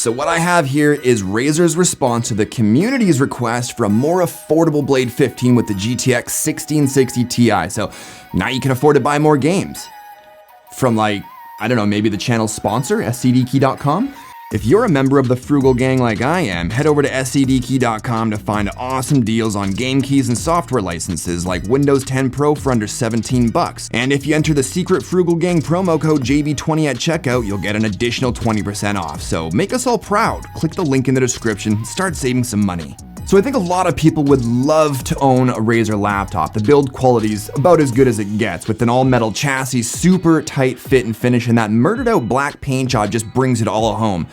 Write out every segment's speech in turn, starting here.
So what I have here is Razer's response to the community's request for a more affordable Blade 15 with the GTX 1660 Ti. So now you can afford to buy more games. From like, I don't know, maybe the channel's sponsor, scdkey.com? If you're a member of the frugal gang like I am, head over to scdkey.com to find awesome deals on game keys and software licenses like Windows 10 Pro for under 17 bucks. And if you enter the secret frugal gang promo code JB20 at checkout, you'll get an additional 20% off. So make us all proud. Click the link in the description, start saving some money. So I think a lot of people would love to own a Razer laptop. The build quality's about as good as it gets, with an all-metal chassis, super tight fit and finish, and that murdered out black paint job just brings it all home.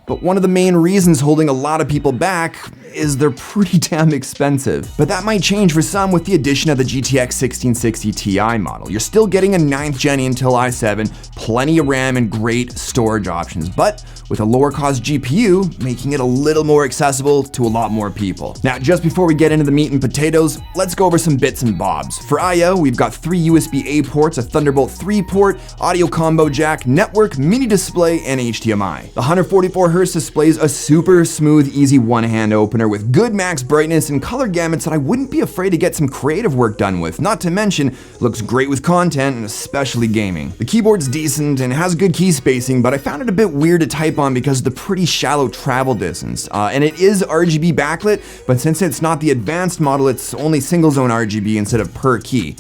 But one of the main reasons holding a lot of people back is they're pretty damn expensive. But that might change for some with the addition of the GTX 1660 Ti model. You're still getting a 9th gen Intel i7, plenty of RAM and great storage options, but with a lower cost GPU, making it a little more accessible to a lot more people. Now, just before we get into the meat and potatoes, let's go over some bits and bobs. For I/O, we've got 3 USB-A ports, a Thunderbolt 3 port, audio combo jack, network, mini display, and HDMI. The 144Hz displays a super smooth, easy one-hand opener with good max brightness and color gamuts that I wouldn't be afraid to get some creative work done with, not to mention looks great with content and especially gaming. The keyboard's decent and has good key spacing, but I found it a bit weird to type on because of the pretty shallow travel distance. And it is RGB backlit, but since it's not the advanced model, it's only single zone RGB instead of per key.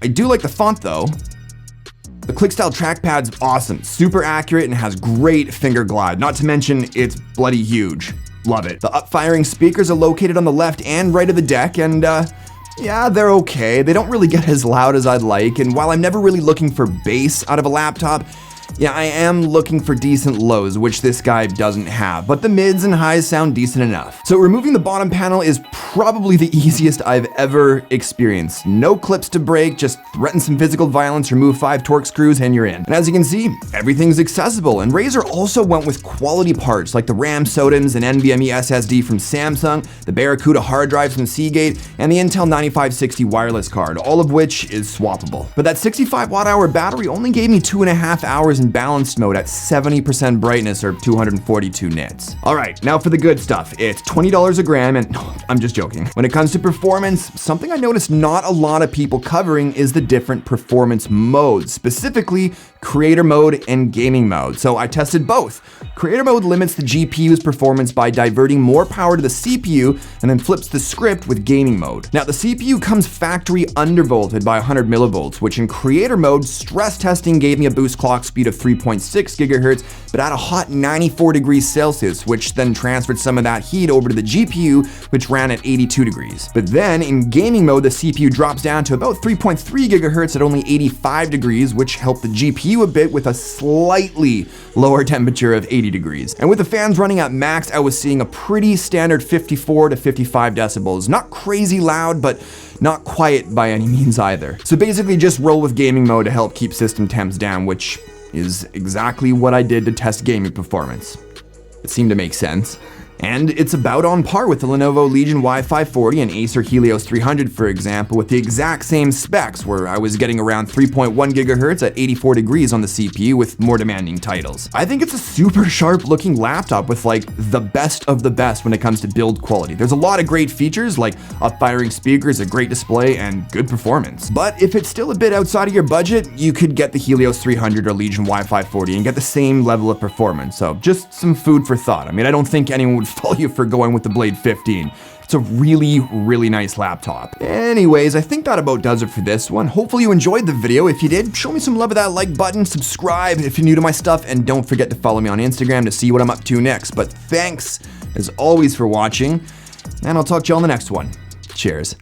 I do like the font though. The click-style trackpad's awesome, super accurate, and has great finger glide, not to mention it's bloody huge. Love it. The up-firing speakers are located on the left and right of the deck, and yeah, they're okay. They don't really get as loud as I'd like, and while I'm never really looking for bass out of a laptop, yeah, I am looking for decent lows, which this guy doesn't have, but the mids and highs sound decent enough. So removing the bottom panel is probably the easiest I've ever experienced. No clips to break, just threaten some physical violence, remove 5 Torx screws, and you're in. And as you can see, everything's accessible, and Razer also went with quality parts like the RAM SODIMMs and NVMe SSD from Samsung, the Barracuda hard drives from Seagate, and the Intel 9560 wireless card, all of which is swappable. But that 65 watt-hour battery only gave me 2.5 hours in balanced mode at 70% brightness or 242 nits. All right, now for the good stuff. It's $20 a gram, and no, I'm just joking. When it comes to performance, something I noticed not a lot of people covering is the different performance modes, specifically creator mode and gaming mode. So I tested both. Creator mode limits the GPU's performance by diverting more power to the CPU and then flips the script with gaming mode. Now the CPU comes factory undervolted by 100 millivolts, which in creator mode, stress testing gave me a boost clock speed of 3.6 gigahertz, but at a hot 94 degrees Celsius, which then transferred some of that heat over to the GPU, which ran at 82 degrees. But then in gaming mode, the CPU drops down to about 3.3 gigahertz at only 85 degrees, which helped the GPU a bit with a slightly lower temperature of 80 degrees. And with the fans running at max, I was seeing a pretty standard 54 to 55 decibels. Not crazy loud, but not quiet by any means either. So basically just roll with gaming mode to help keep system temps down, which is exactly what I did to test gaming performance. It seemed to make sense. And it's about on par with the Lenovo Legion Y540 and Acer Helios 300, for example, with the exact same specs, where I was getting around 3.1 gigahertz at 84 degrees on the CPU with more demanding titles. I think it's a super sharp looking laptop with like the best of the best when it comes to build quality. There's a lot of great features like up-firing speakers, a great display, and good performance. But if it's still a bit outside of your budget, you could get the Helios 300 or Legion Y540 and get the same level of performance. So just some food for thought. I mean, I don't think anyone would fault you for going with the Blade 15. It's a really, really nice laptop. Anyways, I think that about does it for this one. Hopefully you enjoyed the video. If you did, show me some love with that like button, subscribe if you're new to my stuff, and don't forget to follow me on Instagram to see what I'm up to next. But thanks, as always, for watching, and I'll talk to you on the next one. Cheers.